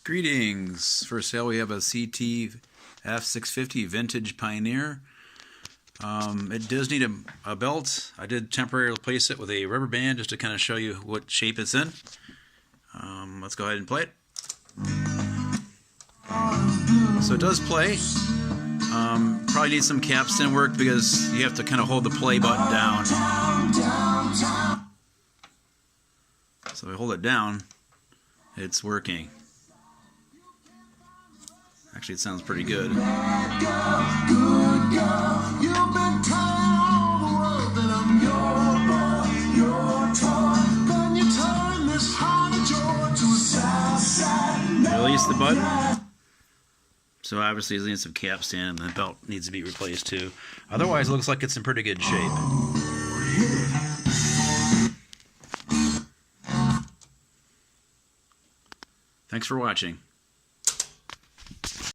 Greetings. For sale we have a CT-F650 Vintage Pioneer. It does need a belt. I did temporarily replace it with a rubber band just to kind of show you what shape it's in. Let's go ahead and play it. So it does play. Probably needs some capstan work because you have to kind of hold the play button down. So if I hold it down, it's working. Actually, it sounds pretty good. Release the button. So obviously it needs some capstan and the belt needs to be replaced too. Otherwise it looks like it's in pretty good shape. Thanks for watching.